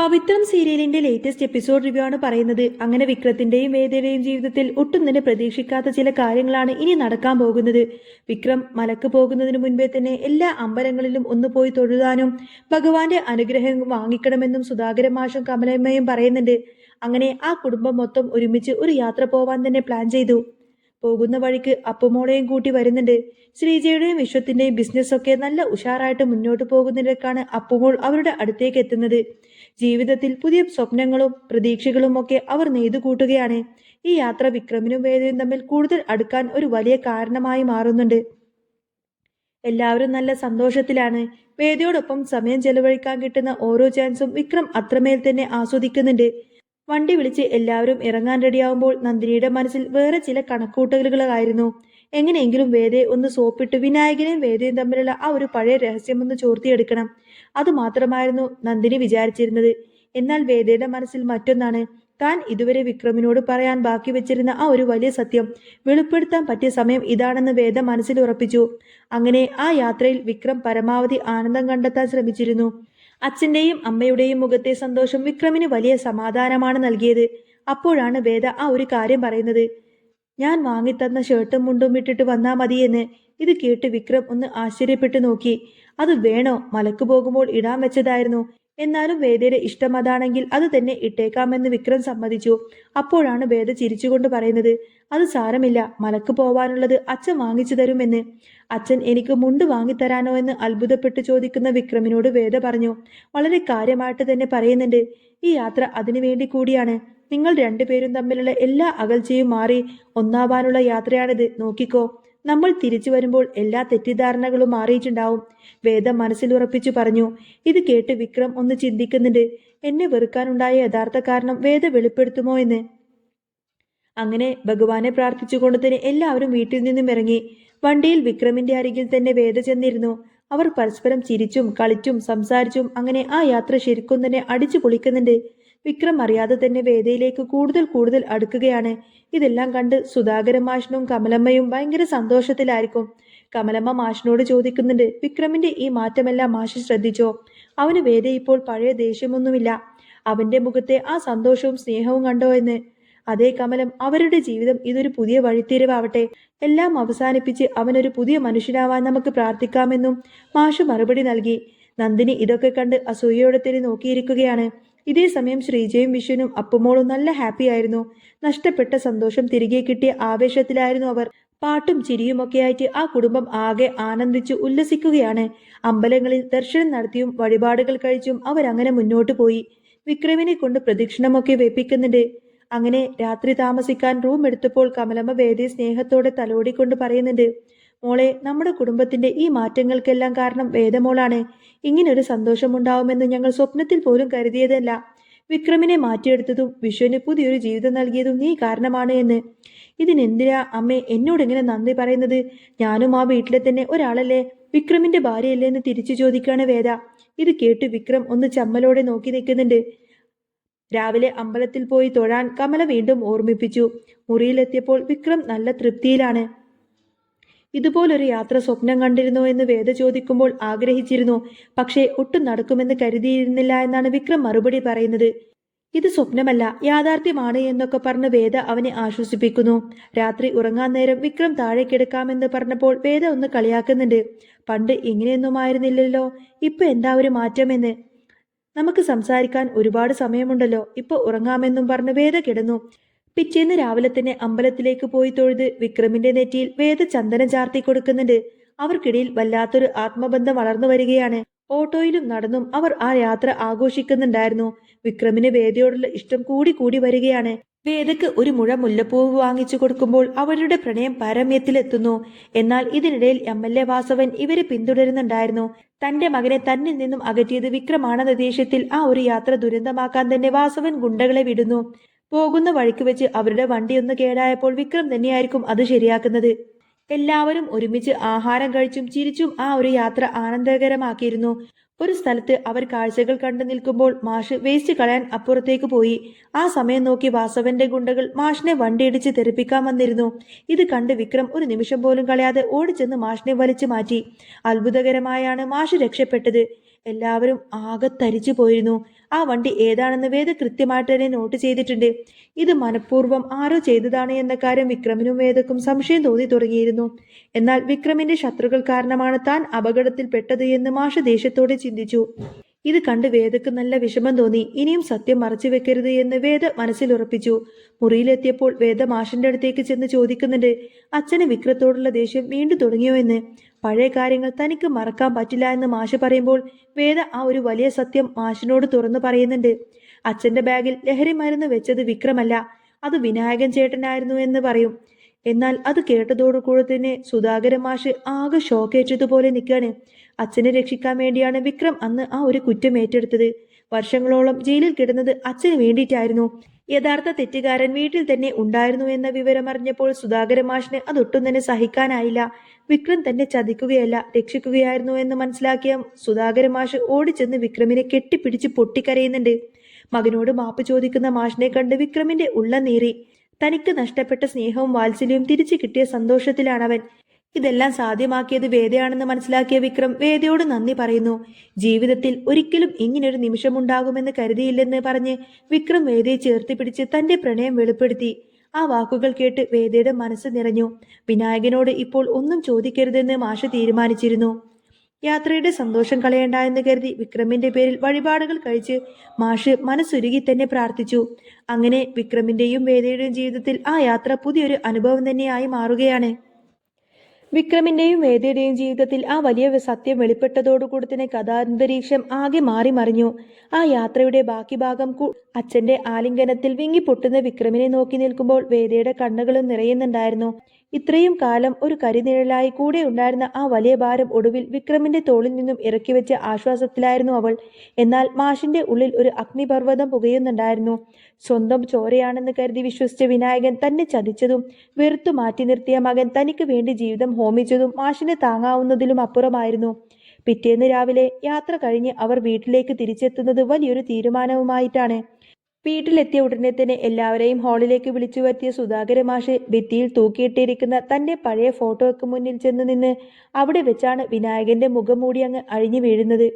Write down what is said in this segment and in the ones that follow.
പവിത്രം സീരിയലിന്റെ latest episode review ആണ് പറയുന്നത്. അങ്ങനെ വിക്രത്തിന്റെയും വേദയുടെയും ജീവിതത്തിൽ ഒട്ടും തന്നെ പ്രതീക്ഷിക്കാത്ത ചില കാര്യങ്ങളാണ് ഇനി നടക്കാൻ പോകുന്നത്. വിക്രം മലക്ക് പോകുന്നതിന് മുൻപേ തന്നെ എല്ലാ അമ്പലങ്ങളിലും ഒന്ന് പോയി തൊഴുതാനും ഭഗവാന്റെ അനുഗ്രഹം വാങ്ങിക്കണമെന്നും സുധാകരൻ മാഷും കമലമ്മയും പറയുന്നുണ്ട്. അങ്ങനെ ആ കുടുംബം മൊത്തം ഒരുമിച്ച് ഒരു യാത്ര പോവാൻ തന്നെ പ്ലാൻ ചെയ്തു. പോകുന്ന വഴിക്ക് അപ്പുമോളെയും കൂട്ടി വരുന്നുണ്ട്. ശ്രീജയുടെയും വിശ്വത്തിന്റെയും ബിസിനസ് ഒക്കെ നല്ല ഉഷാറായിട്ട് മുന്നോട്ട് പോകുന്നതിലേക്കാണ് അപ്പുമോൾ അവരുടെ അടുത്തേക്ക് എത്തുന്നത്. ജീവിതത്തിൽ പുതിയ സ്വപ്നങ്ങളും പ്രതീക്ഷകളും ഒക്കെ അവർ നെയ്തു കൂട്ടുകയാണ്. ഈ യാത്ര വിക്രമിനും വേദയും തമ്മിൽ കൂടുതൽ അടുക്കാൻ ഒരു വലിയ കാരണമായി മാറുന്നുണ്ട്. എല്ലാവരും നല്ല സന്തോഷത്തിലാണ്. വേദയോടൊപ്പം സമയം ചെലവഴിക്കാൻ കിട്ടുന്ന ഓരോ ചാൻസും വിക്രം അത്രമേൽ തന്നെ ആസ്വദിക്കുന്നുണ്ട്. വണ്ടി വിളിച്ച് എല്ലാവരും ഇറങ്ങാൻ റെഡിയാവുമ്പോൾ നന്ദിനിയുടെ മനസ്സിൽ വേറെ ചില കണക്കൂട്ടലുകളായിരുന്നു. എങ്ങനെയെങ്കിലും വേദയെ ഒന്ന് സോപ്പിട്ട് വിനായകനെയും വേദയും തമ്മിലുള്ള ആ ഒരു പഴയ രഹസ്യമൊന്ന് ചോർത്തിയെടുക്കണം. അതുമാത്രമായിരുന്നു നന്ദിനി വിചാരിച്ചിരുന്നത്. എന്നാൽ വേദയുടെ മനസ്സിൽ മറ്റൊന്നാണ്. താൻ ഇതുവരെ വിക്രമിനോട് പറയാൻ ബാക്കി വെച്ചിരുന്ന ആ ഒരു വലിയ സത്യം വെളിപ്പെടുത്താൻ പറ്റിയ സമയം ഇതാണെന്ന് വേദ മനസ്സിൽ ഉറപ്പിച്ചു. അങ്ങനെ ആ യാത്രയിൽ വിക്രം പരമാവധി ആനന്ദം കണ്ടെത്താൻ ശ്രമിച്ചിരുന്നു. അച്ഛന്റെയും അമ്മയുടെയും മുഖത്തെ സന്തോഷം വിക്രമിന് വലിയ സമാധാനമാണ് നൽകിയത്. അപ്പോഴാണ് വേദ ആ ഒരു കാര്യം പറയുന്നത്. ഞാൻ വാങ്ങിത്തന്ന ഷർട്ടും മുണ്ടും ഇട്ടിട്ട് വന്നാ മതിയെന്ന്. ഇത് കേട്ട് വിക്രം ഒന്ന് ആശ്ചര്യപ്പെട്ടു നോക്കി. അത് വേണോ? മലക്ക് പോകുമ്പോൾ ഇടാൻ വെച്ചതായിരുന്നു. എന്നാലും വേദയുടെ ഇഷ്ടം അതാണെങ്കിൽ അത് തന്നെ ഇട്ടേക്കാമെന്ന് വിക്രം സമ്മതിച്ചു. അപ്പോഴാണ് വേദ ചിരിച്ചുകൊണ്ട് പറയുന്നത്, അത് സാരമില്ല, മലക്ക് പോവാനുള്ളത് അച്ഛൻ വാങ്ങിച്ചു തരുമെന്ന്. അച്ഛൻ എനിക്ക് മുണ്ട് വാങ്ങിത്തരാനോ എന്ന് അത്ഭുതപ്പെട്ട് ചോദിക്കുന്ന വിക്രമിനോട് വേദ പറഞ്ഞു. വളരെ കാര്യമായിട്ട് തന്നെ പറയുന്നുണ്ട്. ഈ യാത്ര അതിനു വേണ്ടി കൂടിയാണ്. നിങ്ങൾ രണ്ടുപേരും തമ്മിലുള്ള എല്ലാ അകൽച്ചയും മാറി ഒന്നാവാനുള്ള യാത്രയാണിത്. നോക്കിക്കോ, നമ്മൾ തിരിച്ചു വരുമ്പോൾ എല്ലാ തെറ്റിദ്ധാരണകളും മാറിയിട്ടുണ്ടാവും. വേദ മനസ്സിൽ ഉറപ്പിച്ചു പറഞ്ഞു. ഇത് കേട്ട് വിക്രം ഒന്ന് ചിന്തിക്കുന്നുണ്ട്. എന്നെ വെറുക്കാനുണ്ടായ യഥാർത്ഥ കാരണം വേദ വെളിപ്പെടുത്തുമോ എന്ന്. അങ്ങനെ ഭഗവാനെ പ്രാർത്ഥിച്ചുകൊണ്ട് തന്നെ എല്ലാവരും വീട്ടിൽ നിന്നും ഇറങ്ങി. വണ്ടിയിൽ വിക്രമിന്റെ അരികിൽ തന്നെ വേദ ചെന്നിരുന്നു. അവർ പരസ്പരം ചിരിച്ചും കളിച്ചും സംസാരിച്ചും അങ്ങനെ ആ യാത്ര ശരിക്കും തന്നെ അടിച്ചു പൊളിക്കുന്നുണ്ട്. വിക്രം അറിയാതെ തന്നെ വേദയിലേക്ക് കൂടുതൽ കൂടുതൽ അടുക്കുകയാണ്. ഇതെല്ലാം കണ്ട് സുധാകരൻ മാഷിനും കമലമ്മയും ഭയങ്കര സന്തോഷത്തിലായിരിക്കും. കമലമ്മ മാഷിനോട് ചോദിക്കുന്നുണ്ട്, വിക്രമിന്റെ ഈ മാറ്റമെല്ലാം മാഷ് ശ്രദ്ധിച്ചോ? അവന് വേദ ഇപ്പോൾ പഴയ ദേഷ്യമൊന്നുമില്ല. അവന്റെ മുഖത്തെ ആ സന്തോഷവും സ്നേഹവും കണ്ടോ എന്ന്. അതേ കമലം, അവരുടെ ജീവിതം ഇതൊരു പുതിയ വഴിത്തിരിവാവട്ടെ. എല്ലാം അവസാനിപ്പിച്ച് അവനൊരു പുതിയ മനുഷ്യനാവാൻ നമുക്ക് പ്രാർത്ഥിക്കാമെന്നും മാഷ് മറുപടി നൽകി. നന്ദിനി ഇതൊക്കെ കണ്ട് അസൂയയോടെ തന്നെ നോക്കിയിരിക്കുകയാണ്. ഇതേ സമയം ശ്രീജയും വിഷ്ണുവും അപ്പുമോളും നല്ല ഹാപ്പി ആയിരുന്നു. നഷ്ടപ്പെട്ട സന്തോഷം തിരികെ കിട്ടിയ ആവേശത്തിലായിരുന്നു അവർ. പാട്ടും ചിരിയുമൊക്കെയായിട്ട് ആ കുടുംബം ആകെ ആനന്ദിച്ചു ഉല്ലസിക്കുകയാണ്. അമ്പലങ്ങളിൽ ദർശനം നടത്തിയും വഴിപാടുകൾ കഴിച്ചും അവരങ്ങനെ മുന്നോട്ട് പോയി. വിക്രമിനെ കൊണ്ട് പ്രദക്ഷിണമൊക്കെ വെപ്പിക്കുന്നുണ്ട്. അങ്ങനെ രാത്രി താമസിക്കാൻ റൂം എടുത്തപ്പോൾ കമലമ്മ വേദയെ സ്നേഹത്തോടെ തലോടിക്കൊണ്ട് പറയുന്നുണ്ട്, മോളെ, നമ്മുടെ കുടുംബത്തിന്റെ ഈ മാറ്റങ്ങൾക്കെല്ലാം കാരണം വേദമോളാണ്. ഇങ്ങനൊരു സന്തോഷമുണ്ടാവുമെന്ന് ഞങ്ങൾ സ്വപ്നത്തിൽ പോലും കരുതിയതല്ല. വിക്രമിനെ മാറ്റിയെടുത്തതും വിശ്വന് പുതിയൊരു ജീവിതം നൽകിയതും നീ കാരണമാണ് എന്ന്. ഇതിനെന്തിനാ അമ്മേ എന്നോടിങ്ങനെ നന്ദി പറയുന്നത്? ഞാനും ആ വീട്ടിലെ തന്നെ ഒരാളല്ലേ, വിക്രമിന്റെ ഭാര്യയല്ലേ എന്ന് തിരിച്ചു ചോദിക്കുകയാണ് വേദ. ഇത് കേട്ട് വിക്രം ഒന്ന് ചമ്മലോടെ നോക്കി നിൽക്കുന്നുണ്ട്. രാവിലെ അമ്പലത്തിൽ പോയി തൊഴാൻ കമല വീണ്ടും ഓർമ്മിപ്പിച്ചു. മുറിയിലെത്തിയപ്പോൾ വിക്രം നല്ല തൃപ്തിയിലാണ്. ഇതുപോലൊരു യാത്ര സ്വപ്നം കണ്ടിരുന്നോ എന്ന് വേദ ചോദിക്കുമ്പോൾ ആഗ്രഹിച്ചിരുന്നു. പക്ഷേ ഒട്ടും നടക്കുമെന്ന് കരുതിയിരുന്നില്ല എന്നാണ് വിക്രം മറുപടി പറയുന്നത്. ഇത് സ്വപ്നമല്ല, യാഥാർത്ഥ്യമാണ് എന്നൊക്കെ പറഞ്ഞ് വേദ അവനെ ആശ്വസിപ്പിക്കുന്നു. രാത്രി ഉറങ്ങാൻ നേരം വിക്രം താഴെ കിടക്കാമെന്ന് പറഞ്ഞപ്പോൾ വേദ ഒന്ന് കളിയാക്കുന്നുണ്ട്. പണ്ട് ഇങ്ങനെയൊന്നും ആയിരുന്നില്ലല്ലോ, ഇപ്പൊ എന്താ ഒരു മാറ്റമെന്ന്. നമുക്ക് സംസാരിക്കാൻ ഒരുപാട് സമയമുണ്ടല്ലോ, ഇപ്പൊ ഉറങ്ങാമെന്നും പറഞ്ഞ് വേദ കിടന്നു. പിറ്റേന്ന് രാവിലെ തന്നെ അമ്പലത്തിലേക്ക് പോയി തൊഴുത് വിക്രമിന്റെ നെറ്റിയിൽ വേദ ചന്ദനം ചാർത്തി കൊടുക്കുന്നുണ്ട്. അവർക്കിടയിൽ വല്ലാത്തൊരു ആത്മബന്ധം വളർന്നു വരികയാണ്. ഓട്ടോയിലും നടന്നും അവർ ആ യാത്ര ആഘോഷിക്കുന്നുണ്ടായിരുന്നു. വിക്രമിന് വേദയോടുള്ള ഇഷ്ടം കൂടി കൂടി വരികയാണ്. വേദക്ക് ഒരു മുഴ മുല്ലപ്പൂവ് വാങ്ങിച്ചു കൊടുക്കുമ്പോൾ അവരുടെ പ്രണയം പാരമ്യത്തിലെത്തുന്നു. എന്നാൽ ഇതിനിടയിൽ MLA വാസവൻ ഇവരെ പിന്തുടരുന്നുണ്ടായിരുന്നു. തന്റെ മകനെ തന്നിൽ നിന്നും അകറ്റിയത് വിക്രമാണെന്ന ദേഷ്യത്തിൽ ആ ഒരു യാത്ര ദുരന്തമാക്കാൻ തന്നെ വാസവൻ ഗുണ്ടകളെ വിടുന്നു. പോകുന്ന വഴിക്ക് വെച്ച് അവരുടെ വണ്ടി ഒന്ന് കേടായപ്പോൾ വിക്രം തന്നെയായിരിക്കും അത് ശരിയാക്കുന്നത്. എല്ലാവരും ഒരുമിച്ച് ആഹാരം കഴിച്ചും ചിരിച്ചും ആ ഒരു യാത്ര ആനന്ദകരമാക്കിയിരുന്നു. ഒരു സ്ഥലത്ത് അവർ കാഴ്ചകൾ കണ്ടു നിൽക്കുമ്പോൾ മാഷ് വേസ്റ്റ് കളയാൻ അപ്പുറത്തേക്ക് പോയി. ആ സമയം നോക്കി വാസവന്റെ ഗുണ്ടകൾ മാഷിനെ വണ്ടിയിടിച്ച് തെറിപ്പിക്കാൻ വന്നിരുന്നു. ഇത് കണ്ട് വിക്രം ഒരു നിമിഷം പോലും കളയാതെ ഓടിച്ചെന്ന് മാഷിനെ വലിച്ചു മാറ്റി. അത്ഭുതകരമായാണ് മാഷ് രക്ഷപ്പെട്ടത്. എല്ലാവരും ആകെ തരിച്ചു പോയിരുന്നു. ആ വണ്ടി ഏതാണെന്ന് വേദ കൃത്യമായിട്ട് തന്നെ നോട്ട് ചെയ്തിട്ടുണ്ട്. ഇത് മനഃപൂർവ്വം ആരോ ചെയ്തതാണ് എന്ന കാര്യം വിക്രമിനും വേദക്കും സംശയം തോന്നി തുടങ്ങിയിരുന്നു. എന്നാൽ വിക്രമിന്റെ ശത്രുക്കൾ കാരണമാണ് താൻ അപകടത്തിൽപ്പെട്ടത് എന്ന് മാഷ് ദേഷ്യത്തോടെ ചിന്തിച്ചു. ഇത് കണ്ട് വേദക്ക് നല്ല വിഷമം തോന്നി. ഇനിയും സത്യം മറച്ചു വെക്കരുത് എന്ന് വേദ മനസ്സിൽ ഉറപ്പിച്ചു. മുറിയിലെത്തിയപ്പോൾ വേദ മാഷിന്റെ അടുത്തേക്ക് ചെന്ന് ചോദിക്കുന്നുണ്ട്, അച്ഛന് വിക്രത്തോടുള്ള ദേഷ്യം വീണ്ടും തുടങ്ങിയോ എന്ന്. പഴയ കാര്യങ്ങൾ തനിക്ക് മറക്കാൻ പറ്റില്ല എന്ന് മാഷ് പറയുമ്പോൾ വേദ ആ ഒരു വലിയ സത്യം മാഷിനോട് തുറന്നു പറയുന്നുണ്ട്. അച്ഛന്റെ ബാഗിൽ ലഹരി മരുന്ന് വെച്ചത് വിക്രമല്ല, അത് വിനായകൻ ചേട്ടനായിരുന്നു എന്ന് പറയും. എന്നാൽ അത് കേട്ടതോടുകൂടെ തന്നെ സുധാകരൻ മാഷ് ആകെ ഷോക്കേറ്റതുപോലെ നിൽക്കുകയാണ്. അച്ഛനെ രക്ഷിക്കാൻ വേണ്ടിയാണ് വിക്രം അന്ന് ആ ഒരു കുറ്റം ഏറ്റെടുത്തത്. വർഷങ്ങളോളം ജയിലിൽ കിടന്നത് അച്ഛന് വേണ്ടിയിട്ടായിരുന്നു. യഥാർത്ഥ തെറ്റുകാരൻ വീട്ടിൽ തന്നെ ഉണ്ടായിരുന്നു എന്ന വിവരം അറിഞ്ഞപ്പോൾ സുധാകരൻ മാഷിന് അതൊട്ടും തന്നെ സഹിക്കാനായില്ല. വിക്രം തന്നെ ചതിക്കുകയല്ല, രക്ഷിക്കുകയായിരുന്നു എന്ന് മനസ്സിലാക്കിയ സുധാകരൻ മാഷ് ഓടിച്ചെന്ന് വിക്രമിനെ കെട്ടിപ്പിടിച്ച് പൊട്ടിക്കരയുന്നുണ്ട്. മകനോട് മാപ്പ് ചോദിക്കുന്ന മാഷിനെ കണ്ട് വിക്രമിന്റെ ഉള്ളം നീറി. തനിക്ക് നഷ്ടപ്പെട്ട സ്നേഹവും വാത്സല്യവും തിരിച്ചു കിട്ടിയ സന്തോഷത്തിലാണവൻ. ഇതെല്ലാം സാധ്യമാക്കിയത് വേദയാണെന്ന് മനസ്സിലാക്കിയ വിക്രം വേദയോട് നന്ദി പറയുന്നു. ജീവിതത്തിൽ ഒരിക്കലും ഇങ്ങനൊരു നിമിഷമുണ്ടാകുമെന്ന് കരുതിയില്ലെന്ന് പറഞ്ഞ് വിക്രം വേദയെ ചേർത്ത് പിടിച്ച് തന്റെ പ്രണയം വെളിപ്പെടുത്തി. ആ വാക്കുകൾ കേട്ട് വേദയുടെ മനസ്സ് നിറഞ്ഞു. വിനായകനോട് ഇപ്പോൾ ഒന്നും ചോദിക്കരുതെന്ന് മാഷ് തീരുമാനിച്ചിരുന്നു. യാത്രയുടെ സന്തോഷം കളയണ്ട എന്ന് കരുതി വിക്രമിന്റെ പേരിൽ വഴിപാടുകൾ കഴിച്ച് മാഷ് മനസ്സുരുകി തന്നെ പ്രാർത്ഥിച്ചു. അങ്ങനെ വിക്രമിന്റെയും വേദയുടെയും ജീവിതത്തിൽ ആ യാത്ര പുതിയൊരു അനുഭവം തന്നെയായി മാറുകയാണ്. വിക്രമിന്റെയും വേദയുടെയും ജീവിതത്തിൽ ആ വലിയ സത്യം വെളിപ്പെട്ടതോടുകൂടി തന്നെ കഥാന്തരീക്ഷം ആകെ മാറി മറിഞ്ഞു. ആ യാത്രയുടെ ബാക്കി ഭാഗം അച്ഛന്റെ ആലിംഗനത്തിൽ വിങ്ങിപ്പൊട്ടുന്ന വിക്രമിനെ നോക്കി നിൽക്കുമ്പോൾ വേദയുടെ കണ്ണുകളും നിറയുന്നുണ്ടായിരുന്നു. ഇത്രയും കാലം ഒരു കരിനിഴലായി കൂടെ ഉണ്ടായിരുന്ന ആ വലിയ ഭാരം ഒടുവിൽ വിക്രമിന്റെ തോളിൽ നിന്നും ഇറക്കി വെച്ച ആശ്വാസത്തിലായിരുന്നു അവൾ. എന്നാൽ മാഷിന്റെ ഉള്ളിൽ ഒരു അഗ്നിപർവ്വതം പുകയുന്നുണ്ടായിരുന്നു. സ്വന്തം ചോരയാണെന്ന് കരുതി വിശ്വസിച്ച വിനായകൻ തന്നെ ചതിച്ചതും വെറുത്തു മാറ്റി നിർത്തിയ മകൻ തനിക്ക് വേണ്ടി ജീവിതം ഹോമിച്ചതും മാഷിനെ താങ്ങാവുന്നതിലും അപ്പുറമായിരുന്നു. പിറ്റേന്ന് രാവിലെ യാത്ര കഴിഞ്ഞ് അവർ വീട്ടിലേക്ക് തിരിച്ചെത്തുന്നത് വലിയൊരു തീരുമാനവുമായിട്ടാണ്. വീട്ടിലെത്തിയ ഉടനെ തന്നെ എല്ലാവരെയും ഹാളിലേക്ക് വിളിച്ചു വരുത്തിയ സുധാകര മാഷ് ഭിത്തിയിൽ തൂക്കിയിട്ടിരിക്കുന്ന തന്റെ പഴയ ഫോട്ടോയ്ക്ക് മുന്നിൽ ചെന്ന് നിന്ന് അവിടെ വെച്ചാണ് വിനായകന്റെ മുഖം മൂടി അങ്ങ് അഴിഞ്ഞു വീഴുന്നത്.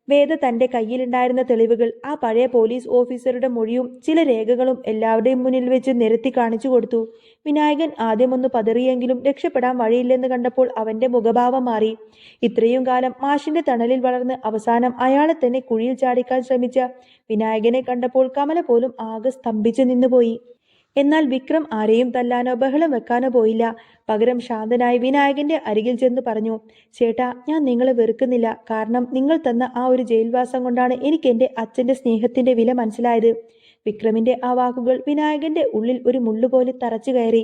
വേദ തന്റെ കയ്യിലുണ്ടായിരുന്ന തെളിവുകൾ, ആ പഴയ പോലീസ് ഓഫീസറുടെ മൊഴിയും ചില രേഖകളും എല്ലാവരുടെയും മുന്നിൽ വെച്ച് നിരത്തി കാണിച്ചു കൊടുത്തു. വിനായകൻ ആദ്യമൊന്ന് പതറിയെങ്കിലും രക്ഷപ്പെടാൻ വഴിയില്ലെന്ന് കണ്ടപ്പോൾ അവന്റെ മുഖഭാവം മാറി. ഇത്രയും കാലം മാഷിന്റെ തണലിൽ വളർന്ന് അവസാനം അയാളെ തന്നെ കുഴിയിൽ ചാടിക്കാൻ ശ്രമിച്ച വിനായകനെ കണ്ടപ്പോൾ കമല പോലും ആകെ സ്തംഭിച്ചു നിന്നുപോയി. എന്നാൽ വിക്രം ആരെയും തല്ലാനോ ബഹളം വെക്കാനോ പോയില്ല. പകരം ശാന്തനായി വിനായകന്റെ അരികിൽ ചെന്ന് പറഞ്ഞു, ചേട്ടാ, ഞാൻ നിങ്ങളെ വെറുക്കുന്നില്ല. കാരണം നിങ്ങൾ തന്ന ആ ഒരു ജയിൽവാസം കൊണ്ടാണ് എനിക്ക് എൻ്റെ അച്ഛൻ്റെ സ്നേഹത്തിന്റെ വില മനസ്സിലായത്. വിക്രമിന്റെ ആ വാക്കുകൾ വിനായകന്റെ ഉള്ളിൽ ഒരു മുള്ളുപോലെ തറച്ചു കയറി.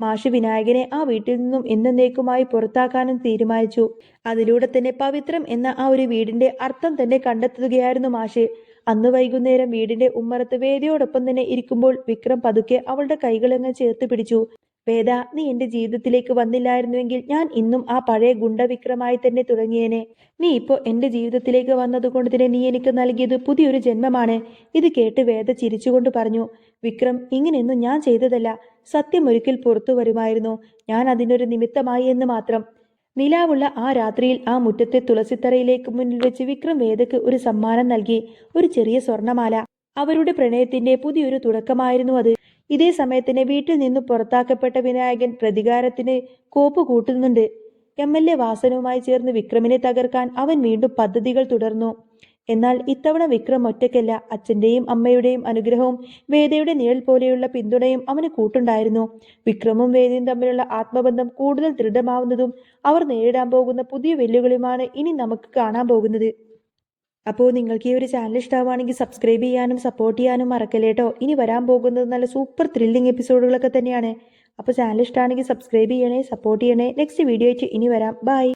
മാഷ് വിനായകനെ ആ വീട്ടിൽ നിന്നും എന്നേക്കുമായി പുറത്താക്കാനും തീരുമാനിച്ചു. അതിലൂടെ തന്നെ പവിത്രം എന്ന ആ ഒരു വീടിന്റെ അർത്ഥം തന്നെ കണ്ടെത്തുകയായിരുന്നു മാഷ്. അന്ന് വൈകുന്നേരം വീടിന്റെ ഉമ്മറത്ത് വേദയോടൊപ്പം തന്നെ ഇരിക്കുമ്പോൾ വിക്രം പതുക്കെ അവളുടെ കൈകളങ്ങ് ചേർത്ത് പിടിച്ചു. വേദ, നീ എന്റെ ജീവിതത്തിലേക്ക് വന്നില്ലായിരുന്നുവെങ്കിൽ ഞാൻ ഇന്നും ആ പഴയ ഗുണ്ട വിക്രമായി തന്നെ തുടങ്ങിയേനെ. നീ ഇപ്പോൾ എന്റെ ജീവിതത്തിലേക്ക് വന്നതുകൊണ്ട് തന്നെ നീ എനിക്ക് നൽകിയത് പുതിയൊരു ജന്മമാണ്. ഇത് കേട്ട് വേദ ചിരിച്ചുകൊണ്ട് പറഞ്ഞു, വിക്രം, ഇങ്ങനെയൊന്നും ഞാൻ ചെയ്തതല്ല. സത്യം ഒരിക്കൽ പുറത്തു വരുമായിരുന്നു. ഞാൻ അതിനൊരു നിമിത്തമായി എന്ന് മാത്രം. നിലാവുള്ള ആ രാത്രിയിൽ ആ മുറ്റത്തെ തുളസിത്തറയിലേക്ക് മുന്നിൽ വെച്ച് വിക്രം വേദയ്ക്ക് ഒരു സമ്മാനം നൽകി. ഒരു ചെറിയ സ്വർണമാല. അവരുടെ പ്രണയത്തിന്റെ പുതിയൊരു തുടക്കമായിരുന്നു അത്. ഇതേ സമയത്തിന് വീട്ടിൽ നിന്ന് പുറത്താക്കപ്പെട്ട വിനായകൻ പ്രതികാരത്തിന് കോപ്പ് കൂട്ടുന്നുണ്ട്. MLA വാസനുമായി ചേർന്ന് വിക്രമിനെ തകർക്കാൻ അവൻ വീണ്ടും പദ്ധതികൾ തുടർന്നു. എന്നാൽ ഇത്തവണ വിക്രം ഒറ്റയ്ക്കല്ല. അച്ഛന്റെയും അമ്മയുടെയും അനുഗ്രഹവും വേദയുടെ നിഴൽ പോലെയുള്ള പിന്തുണയും അവന് കൂട്ടുണ്ടായിരുന്നു. വിക്രമും വേദയും തമ്മിലുള്ള ആത്മബന്ധം കൂടുതൽ ദൃഢമാവുന്നതും അവർ നേരിടാൻ പോകുന്ന പുതിയ വെല്ലുവിളിയുമാണ് ഇനി നമുക്ക് കാണാൻ പോകുന്നത്. അപ്പോൾ നിങ്ങൾക്ക് ഈ ഒരു ചാനൽ ഇഷ്ടമാവുകയാണെങ്കിൽ സബ്സ്ക്രൈബ് ചെയ്യാനും സപ്പോർട്ട് ചെയ്യാനും മറക്കല്ലേട്ടോ. ഇനി വരാൻ പോകുന്നത് നല്ല സൂപ്പർ ത്രില്ലിംഗ് എപ്പിസോഡുകളൊക്കെ തന്നെയാണ്. അപ്പോൾ ചാനൽ ഇഷ്ടമാണെങ്കിൽ സബ്സ്ക്രൈബ് ചെയ്യണേ, സപ്പോർട്ട് ചെയ്യണേ. നെക്സ്റ്റ് വീഡിയോ ആയിട്ട് ഇനി വരാം. ബൈ.